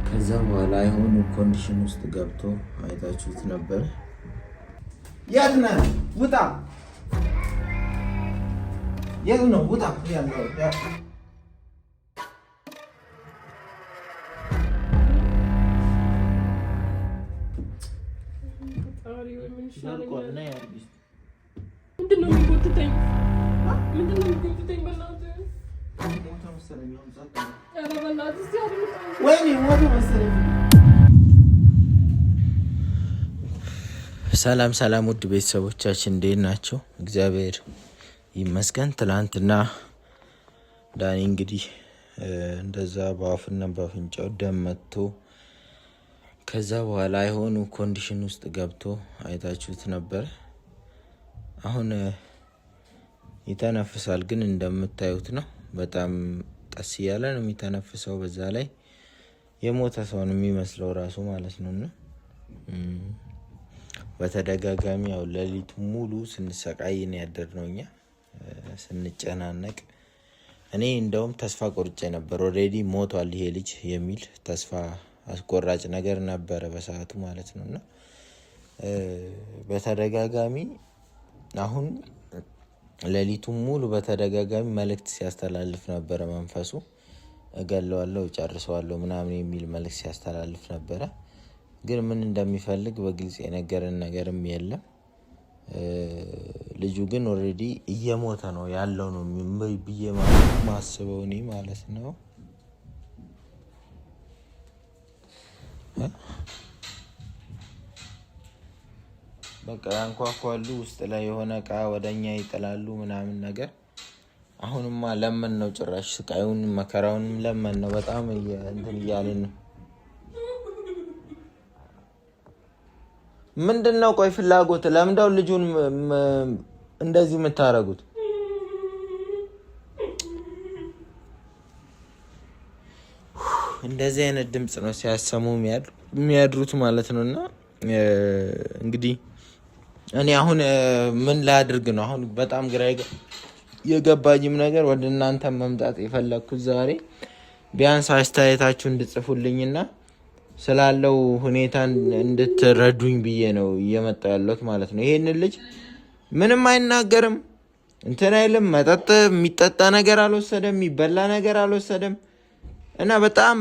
ከዛ በኋላ የሆኑ ኮንዲሽን ውስጥ ገብቶ አይታችሁት ነበር። የት ነህ? ውጣ! የት ነው? ውጣ ያለው ምንድነው የሚጎትተኝ? በእናትህ ሰላም ሰላም፣ ውድ ቤተሰቦቻችን እንዴት ናቸው? እግዚአብሔር ይመስገን። ትላንትና ዳኒ እንግዲህ እንደዛ በአፍና በአፍንጫው ደም መጥቶ ከዛ በኋላ የሆኑ ኮንዲሽን ውስጥ ገብቶ አይታችሁት ነበር። አሁን ይተነፍሳል፣ ግን እንደምታዩት ነው። በጣም ቀስ እያለ ነው የሚተነፍሰው። በዛ ላይ የሞተ ሰው ነው የሚመስለው ራሱ ማለት ነውና በተደጋጋሚ ያው ሌሊት ሙሉ ስንሰቃይ ነው ያደርነው እኛ ስንጨናነቅ። እኔ እንደውም ተስፋ ቆርጬ ነበር። ኦሬዲ ሞቷል ይሄ ልጅ የሚል ተስፋ አስቆራጭ ነገር ነበረ በሰዓቱ ማለት ነውና በተደጋጋሚ አሁን ሌሊቱ ሙሉ በተደጋጋሚ መልእክት ሲያስተላልፍ ነበር። መንፈሱ እገለዋለሁ፣ ጨርሰዋለሁ ምናምን የሚል መልእክት ሲያስተላልፍ ነበር። ግን ምን እንደሚፈልግ በግልጽ የነገረን ነገርም የለም። ልጁ ግን ኦሬዲ እየሞተ ነው ያለው ነው ብዬ ማስበው እኔ ማለት ነው። በቃ ያንኳኳሉ፣ ውስጥ ላይ የሆነ እቃ ወደኛ ይጥላሉ ምናምን ነገር። አሁንማ ለምን ነው ጭራሽ ስቃዩን መከራውንም ለምን ነው በጣም እንትን እያልን ነው። ምንድነው ቆይ ፍላጎት? ለምንድነው ልጁን እንደዚህ የምታረጉት? እንደዚህ አይነት ድምጽ ነው ሲያሰሙ የሚያድሩት ማለት ነውና እንግዲህ እኔ አሁን ምን ላድርግ ነው? አሁን በጣም ግራ የገባኝም ነገር ወደ እናንተ መምጣት የፈለኩት ዛሬ ቢያንስ አስተያየታችሁ እንድጽፉልኝና ስላለው ሁኔታ እንድትረዱኝ ብዬ ነው እየመጣሁ ያለሁት ማለት ነው። ይሄን ልጅ ምንም አይናገርም፣ እንትን አይልም፣ መጠጥ የሚጠጣ ነገር አልወሰደም፣ የሚበላ ነገር አልወሰደም እና በጣም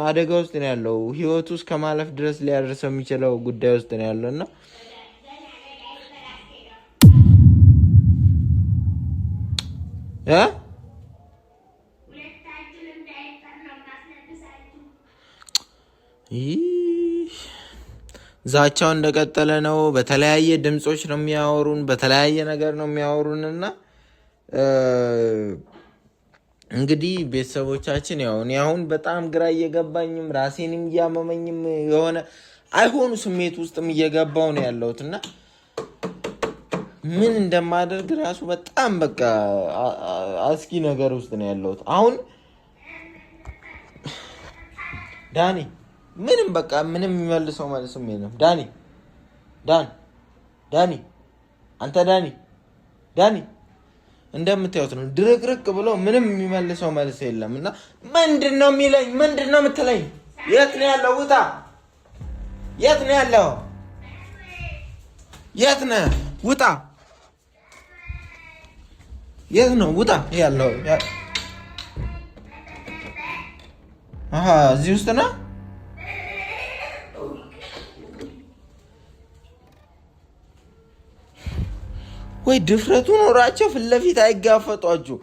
አደጋ ውስጥ ነው ያለው። ህይወቱ እስከ ማለፍ ድረስ ሊያደርሰው የሚችለው ጉዳይ ውስጥ ነው ያለውና ዛቻው እንደቀጠለ ነው። በተለያየ ድምጾች ነው የሚያወሩን፣ በተለያየ ነገር ነው የሚያወሩንና እንግዲህ ቤተሰቦቻችን ያው እኔ አሁን በጣም ግራ እየገባኝም ራሴንም እያመመኝም የሆነ አይሆኑ ስሜት ውስጥም እየገባው ነው ያለሁትና ምን እንደማደርግ ራሱ በጣም በቃ አስኪ ነገር ውስጥ ነው ያለሁት። አሁን ዳኒ ምንም በቃ ምንም የሚመልሰው መልስም የለም። ዳኒ አንተ ዳኒ እንደምታዩት ነው ድርቅርቅ ብሎ ምንም የሚመልሰው መልስ የለም። እና ምንድነው የሚለኝ? ምንድነው የምትለኝ? የት ነው ያለው? ውጣ! የት ነው ያለው? የት ነህ? ውጣ! የት ነው? ውጣ ያለው? እዚህ ውስጥ ነው ወይ? ድፍረቱ ኖራቸው ፊት ለፊት አይጋፈጧችሁ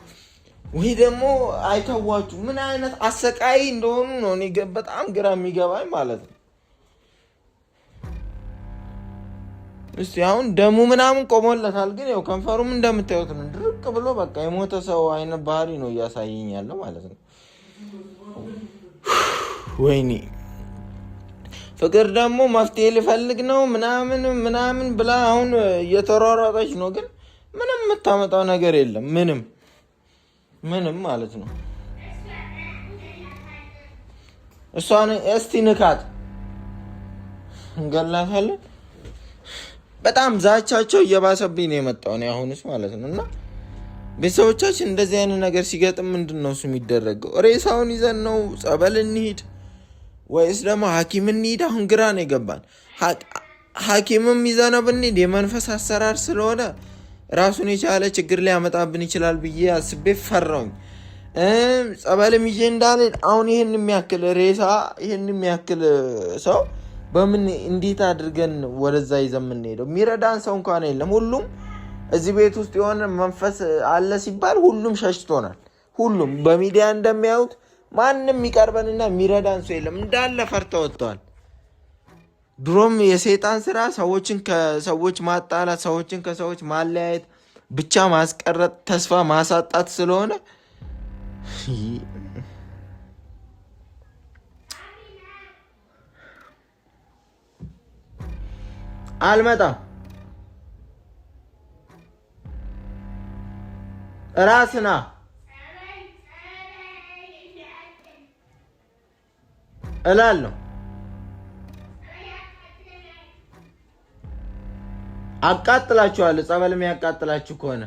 ወይ ደግሞ አይተዋችሁ? ምን አይነት አሰቃይ እንደሆኑ ነው እኔ በጣም ግራ የሚገባኝ ማለት ነው። እስቲ አሁን ደሙ ምናምን ቆሞለታል፣ ግን ያው ከንፈሩም እንደምታዩት ነው ድርቅ ብሎ በቃ የሞተ ሰው አይነት ባህሪ ነው እያሳየኝ ያለው ማለት ነው። ወይኔ ፍቅር ደግሞ መፍትሄ ልፈልግ ነው ምናምን ብላ አሁን እየተሯሯጠች ነው፣ ግን ምንም የምታመጣው ነገር የለም። ምንም ማለት ነው። እሷን እስቲ ንካት እንገላታለን። በጣም ዛቻቸው እየባሰብኝ ነው የመጣው ነው አሁንስ ማለት ነው። እና ቤተሰቦቻችን እንደዚህ አይነት ነገር ሲገጥም ምንድነው እሱ የሚደረገው? ሬሳውን ይዘን ነው ጸበል እንሂድ ወይስ ደግሞ ሐኪም እንሂድ? አሁን ግራ ነው የገባን። ሐኪምም ይዘነው ብንሄድ የመንፈስ አሰራር ስለሆነ ራሱን የቻለ ችግር ሊያመጣብን ይችላል ብዬ አስቤ ፈራሁኝ። ጸበልም ይዤ እንዳልሄድ አሁን ይህን የሚያክል ሬሳ ይህን የሚያክል ሰው በምን እንዴት አድርገን ወደዛ ይዘን የምንሄደው? የሚረዳን ሰው እንኳን የለም። ሁሉም እዚህ ቤት ውስጥ የሆነ መንፈስ አለ ሲባል ሁሉም ሸሽቶናል። ሁሉም በሚዲያ እንደሚያዩት ማንም የሚቀርበንና የሚረዳን ሰው የለም። እንዳለ ፈርተው ወጥተዋል። ድሮም የሰይጣን ስራ ሰዎችን ከሰዎች ማጣላት፣ ሰዎችን ከሰዎች ማለያየት፣ ብቻ ማስቀረጥ፣ ተስፋ ማሳጣት ስለሆነ አልመጣም። ራስና እላለሁ። አቃጥላችኋለሁ። ጸበል የሚያቃጥላችሁ ከሆነ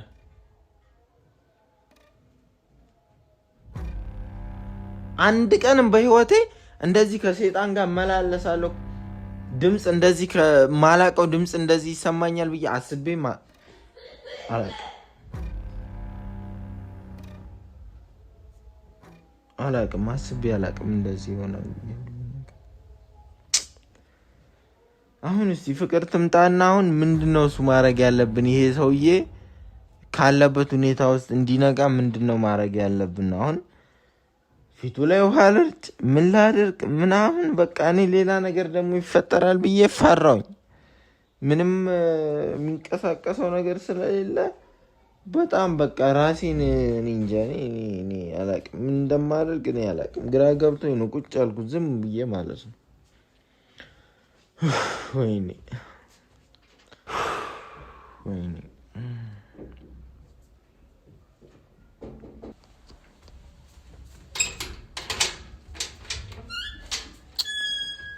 አንድ ቀንም በህይወቴ እንደዚህ ከሰይጣን ጋር መላለሳለሁ። ድምፅ እንደዚህ ከማላቀው ድምፅ እንደዚህ ይሰማኛል ብዬ አስቤ አላቅም። አስቤ አላቅም እንደዚህ ይሆናል። አሁን እስቲ ፍቅር ትምጣና አሁን ምንድነው እሱ ማድረግ ያለብን? ይሄ ሰውዬ ካለበት ሁኔታ ውስጥ እንዲነቃ ምንድነው ማድረግ ያለብን? አሁን ፊቱ ላይ ውሃ ልርጭ፣ ምን ላድርግ ምናምን በቃ እኔ ሌላ ነገር ደግሞ ይፈጠራል ብዬ ፈራሁኝ። ምንም የሚንቀሳቀሰው ነገር ስለሌለ በጣም በቃ ራሴን እንጃ እኔ አላቅም፣ ምን እንደማደርግ እኔ አላቅም። ግራ ገብቶኝ ነው ቁጭ ያልኩት ዝም ብዬ ማለት ነው። ወይኔ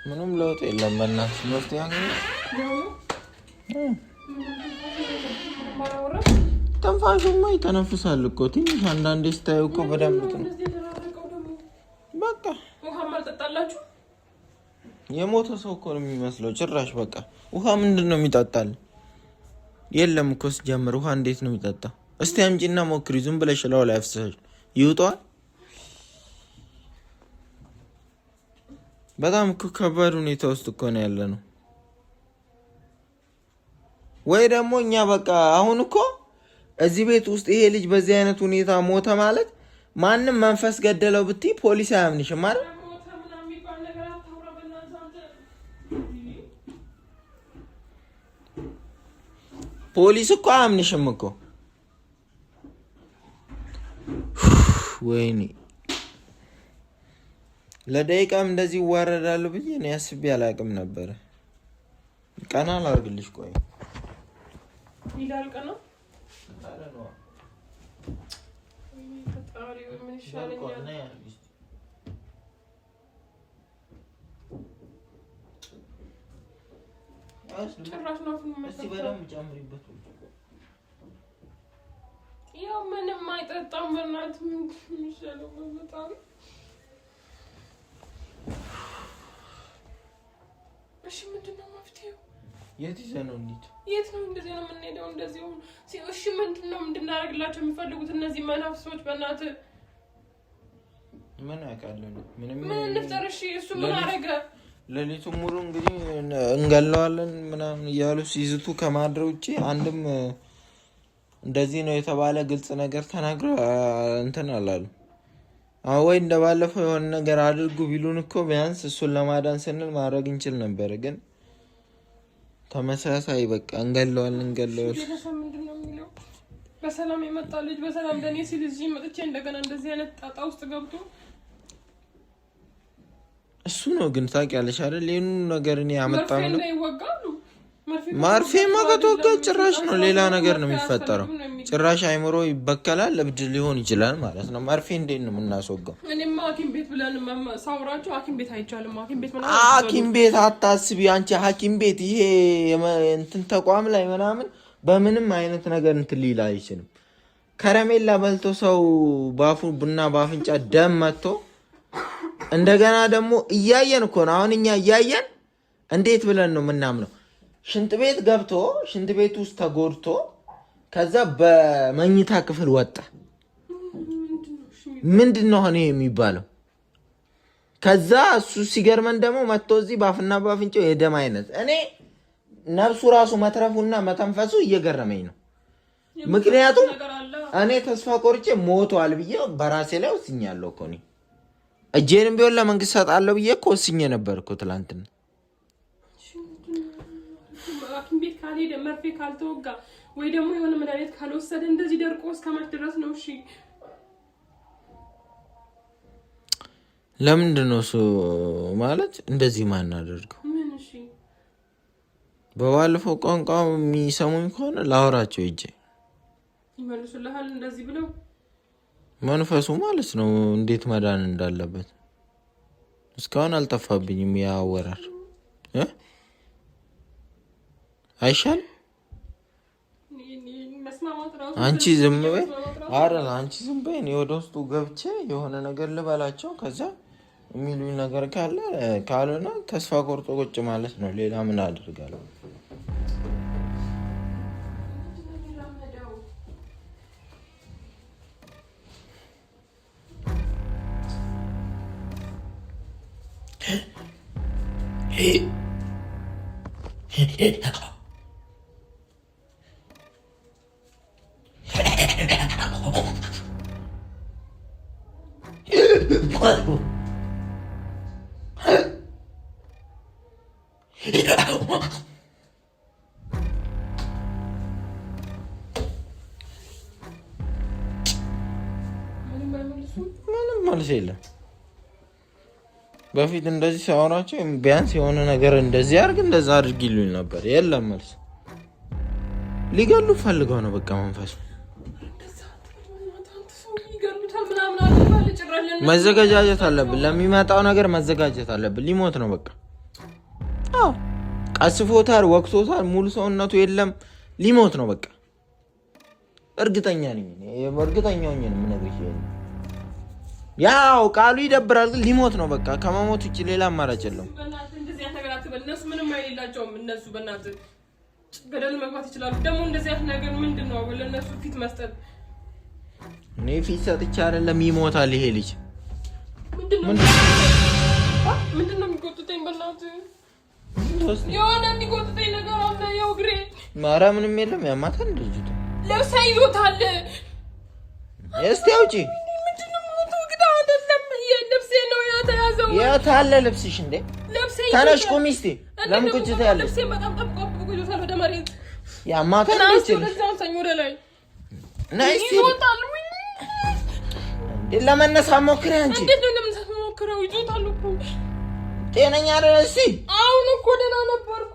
ምንም ለውጥ የለም። በእናትሽ መፍትሄ ያገኘ ተንፋሹማ ይተነፍሳል እኮ ትንሽ አንዳንዴ ስታዩ እኮ በደንብ በቃ የሞተ ሰው እኮ ነው የሚመስለው ጭራሽ። በቃ ውሃ ምንድን ነው የሚጠጣል? የለም እኮ ሲጀምር ውሃ እንዴት ነው የሚጠጣ? እስቲ አምጪና ሞክሪ። ዝም ብለሽ ላው ላይ አፍስሰሽ ይውጣል። በጣም እኮ ከባድ ሁኔታ ውስጥ እኮ ነው ያለ ነው። ወይ ደግሞ እኛ በቃ አሁን እኮ እዚህ ቤት ውስጥ ይሄ ልጅ በዚህ አይነት ሁኔታ ሞተ ማለት ማንም መንፈስ ገደለው ብትይ ፖሊስ አያምንሽም ማለት ፖሊስ እኮ አያምንሽም እኮ። ወይኔ ለደቂቃም እንደዚህ ይዋረዳሉ ብዬ እኔ አስቤ አላቅም ነበረ። ቀና ላድርግልሽ። ቆይ ይላል ቀና ፈጣሪ ምን ይሻለኛል? ጭራሽ ነው እስቲ በደንብ ጨምሪበት። ያው ምንም አይጠጣም። በእናትህ ምን ይሻለው? በጣም እሺ፣ ምንድነው መፍትሄው? የት ይዘህ ነው እንዴት? የት ነው እንደዚህ ነው የምንሄደው? እንደዚህ ነው። እሺ፣ ምንድነው እንድናደርግላቸው የሚፈልጉት እነዚህ መናፍሶች? በእናትህ ምን አውቃለሁ? ምን እንፍጠር? እሺ፣ እሱ ምን አደረገ? ሌሊቱን ሙሉ እንግዲህ እንገለዋለን ምናምን እያሉ ሲዝቱ ከማድረግ ውጪ አንድም እንደዚህ ነው የተባለ ግልጽ ነገር ተናግረው እንትን አላሉ። ወይ እንደባለፈው የሆነ ነገር አድርጉ ቢሉን እኮ ቢያንስ እሱን ለማዳን ስንል ማድረግ እንችል ነበር። ግን ተመሳሳይ በቃ እንገለዋለን። ምንድነው የሚለው? በሰላም የመጣ ልጅ በሰላም ለኔ ሲል እዚህ መጥቼ እንደገና እንደዚህ አይነት ጣጣ ውስጥ ገብቶ እሱ ነው። ግን ታውቂያለሽ አይደል ይሄን ነገር እኔ ያመጣው ነው ማርፌ ማገቶጋ ጭራሽ ነው ሌላ ነገር ነው የሚፈጠረው። ጭራሽ አይምሮ ይበከላል፣ እብድ ሊሆን ይችላል ማለት ነው። ማርፌ እንዴት ነው የምናስወጋው? እኔማ ሐኪም ቤት ብለን ሳውራቸው ሐኪም ቤት አይቻልም። ሐኪም ቤት አታስቢ አንቺ። ሐኪም ቤት ይሄ እንትን ተቋም ላይ ምናምን በምንም አይነት ነገር እንትን ሊል አይችልም። ከረሜላ በልቶ ሰው ባፉ ቡና ባፍንጫ ደም መጥቶ እንደገና ደግሞ እያየን እኮ ነው። አሁን እኛ እያየን እንዴት ብለን ነው ምናምነው? ሽንት ቤት ገብቶ ሽንት ቤት ውስጥ ተጎድቶ ከዛ በመኝታ ክፍል ወጣ። ምንድን ነው ይሄ የሚባለው? ከዛ እሱ ሲገርመን ደግሞ መጥቶ እዚህ ባፍና ባፍንጫው የደም አይነት እኔ ነፍሱ ራሱ መትረፉና መተንፈሱ እየገረመኝ ነው። ምክንያቱም እኔ ተስፋ ቆርጬ ሞቷል ብዬ በራሴ ላይ ወስኛለሁ እኮ እኔ እጄንም ቢሆን ለመንግስት ሰጣለሁ ብዬ እኮ ወስኜ ነበር እኮ ትላንትና። ሐኪም ቤት ካልሄደ መርፌ ካልተወጋ ወይ ደግሞ የሆነ መድኃኒት ካልወሰደ እንደዚህ ደርቆ እስከመች ድረስ ነው? እሺ ለምንድን ነው እሱ ማለት እንደዚህ ማናደርገው? ምን? እሺ በባለፈው ቋንቋ የሚሰሙኝ ከሆነ ላወራቸው ሂጄ ይመልሱልሃል እንደዚህ ብለው መንፈሱ ማለት ነው እንዴት መዳን እንዳለበት እስካሁን አልጠፋብኝም። ያወራር አይሻል አንቺ ዝም በይ። አረ አንቺ ዝም በይ። እኔ ወደ ውስጡ ገብቼ የሆነ ነገር ልበላቸው ከዛ የሚሉኝ ነገር ካለ ካልሆነ ተስፋ ቆርጦ ቁጭ ማለት ነው። ሌላ ምን አደርጋለሁ? ምንም መልስ የለም። በፊት እንደዚህ ሲያወራቸው ቢያንስ የሆነ ነገር እንደዚህ አድርግ እንደዛ አድርግ ይሉኝ ነበር። የለም መልስ። ሊገሉ ፈልገው ነው በቃ መንፈሱ። መዘጋጀት አለብን፣ ለሚመጣው ነገር መዘጋጀት አለብን። ሊሞት ነው በቃ። አዎ ቀስፎታል፣ ወቅቶታል፣ ሙሉ ሰውነቱ የለም። ሊሞት ነው በቃ። እርግጠኛ ነኝ፣ እርግጠኛ ነኝ የምነግርሽ። ያው ቃሉ ይደብራል፣ ግን ሊሞት ነው በቃ። ከመሞት ውጭ ሌላ አማራጭ የለውም። እነሱ ምንም አይላቸውም። እነሱ በእናትህ ገደል መግባት ይችላሉ። ደግሞ እንደዚህ አይነት ነገር ምንድን ነው ለእነሱ ፊት መስጠት? እኔ ፊት ሰጥቼ አይደለም፣ ይሞታል ይሄ ልጅ። ምንድን ነው የሚቆጥጠኝ? በእናትህ የሆነ የሚቆጥጠኝ ነገር አለ። ያው እግሬ ኧረ ምንም የለም። ያማታል ልጅቱ። ልብስ ይዞታል። እስቲ አውጪ። የት አለ ልብስሽ? እንዴ ተነሽ ቁሚ እስቲ። ለምን ቁጭ ትያለሽ? ልብሴ በጣም ጠብቆ ይዞታል ወደ መሬት። ያማታል ልጅ ወደ ላይ ነይስቲ። ለመነሳት ሞክሪ አንቺ። እንዴት ነው ለመነሳት ሞክረው? ይዞታል እኮ ጤነኛ አይደል? እስቲ አሁን እኮ ደህና ነበርኩ።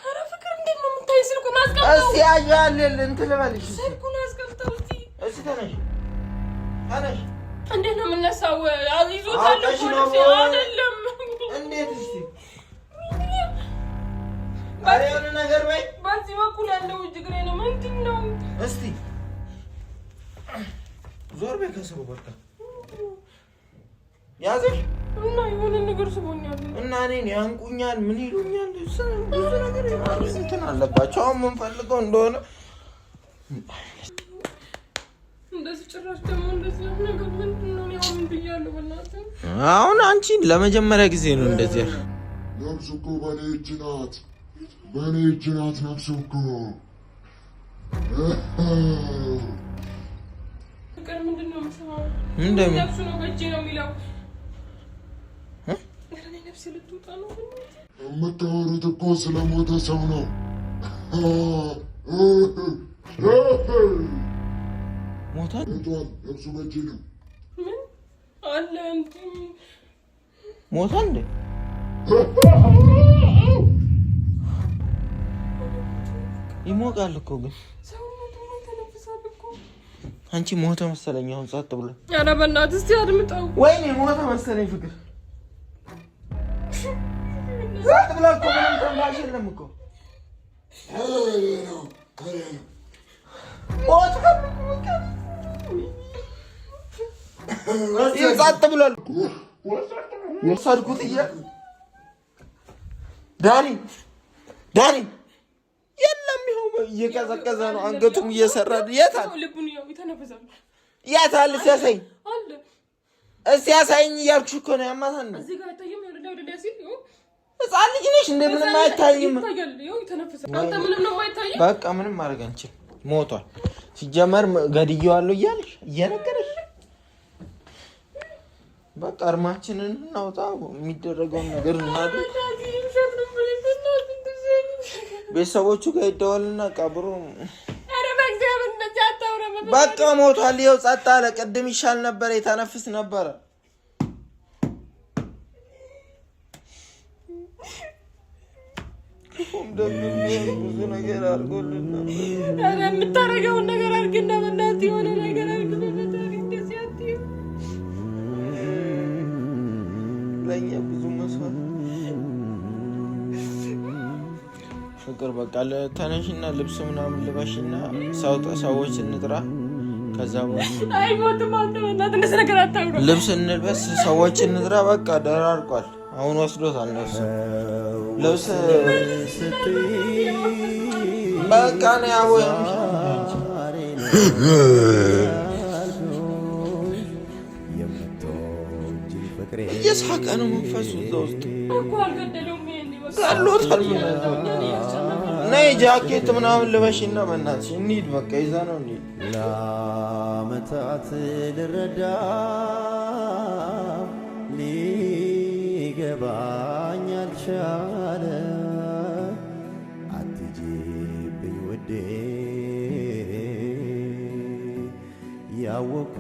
ኧረ ፍቅር እንዴት ነው የምታይ? ስልኩን አስቀምጠው እስቲ። ያያል እንትን ልበልሽ። ስልኩን አስቀምጠው እስቲ። እስቲ ተነሽ ተነሽ። እንዴት ነው የምነሳው? ይዞታል እኮ ልብሴ አይደለም። እንዴት? እስቲ ባሪያውን ነገር በይ። በዚህ በኩል ያለው እግሬ ነው። ምንድን ነው? እስቲ ዞር በይ ከስሩ በቃ። ያዘሽ እና የሆነ ነገር ስቦኛል እና እኔን ያንቁኛል፣ ምን ይሉኛል፣ ብዙ ነገር የማድረግ እንትን አለባቸው። አሁን የምንፈልገው እንደሆነ እንደዚህ ጭራሽ ደግሞ እንደዚህ ነገር ምንድን ነው? አሁን ብያለሁ በእናትህ። አሁን አንቺ ለመጀመሪያ ጊዜ ነው እንደዚህ። ነፍሱ እኮ በእኔ እጅ ናት፣ በእኔ እጅ ናት ነፍሱ እኮ። ፍቅር ምንድን ነው የምሰማው? እንደምን ነፍሱ ነው በእጄ ነው የሚለው። እኔ ነፍሴ ልትወጣ ነው። የምታወሩት እኮ ስለሞተ ሰው ነው። ሞታል። ነፍሱ በእጄ ነው። ምን አለ እንትን ሞታል እንዴ? ይሞቃል እኮ ግን ሰውነቱ ተነፍሳል እኮ። አንቺ ሞተ መሰለኝ አሁን ጸጥ ብሎ። ኧረ በእናትህ እስቲ አድምጠው። ወይኔ ሞተ መሰለኝ ፍቅር። ጸጥ ብሎ እኮ ምንም ተንባሽ የለም እኮ። ሞተ ይጻጥ ብሏል ወሰድኩት ዳኒ የለም ይኸው እየቀዘቀዘ ነው አንገቱም እየሰራ የታል ሲያሳይ እስቲ ያሳይኝ እያልኩሽ እኮ ነው ያማታን ነው እዚህ ጋር ታየም ወደዳ ሲል ህፃን ልጅ ነሽ እንደምንም አይታይም አንተ ምንም ነው የማይታየው በቃ ምንም ማድረግ አንችል ሞቷል ሲጀመር ገድየዋለሁ እያልሽ እየነገረሽ በቃ አርማችንን እናውጣው የሚደረገውን ነገር እናድርግ ቤተሰቦቹ ጋር ይደወልና ቀብሩ በቃ ሞቷል ይኸው ጸጥ አለ ቅድም ይሻል ነበር የተነፍስ ነበር ብዙ ነገር አድርጎልን ነበር የምታረገውን ነገር አድርግና በእናትህ የሆነ ነገር አድርግ እንደዚህ አትይው ለእኛ ብዙ መስዋዕት ፍቅር በቃ ተነሽና ልብስ ምናምን ልበሽና ሰዎች እንጥራ ከዛ አይሞትም አንተ በእናትህ እንደዚህ ነገር አታውራ ልብስ እንልበስ ሰዎች እንጥራ በቃ ደራርቋል አሁን ወስዶታል ነው ልብስ በቃ ነው ያወም እየሳቀ ነው መንፈሱ ውስጥ እኮ አልገደለውም ገሎታል ነይ ጃኬት ምናምን ልበሽና በእናትሽ እንሂድ በቃ ይዛ ነው እንሂድ ለዓመታት ልረዳ ሊገባኝ አልቻለ አትጂብኝ ውዴ ያወኩ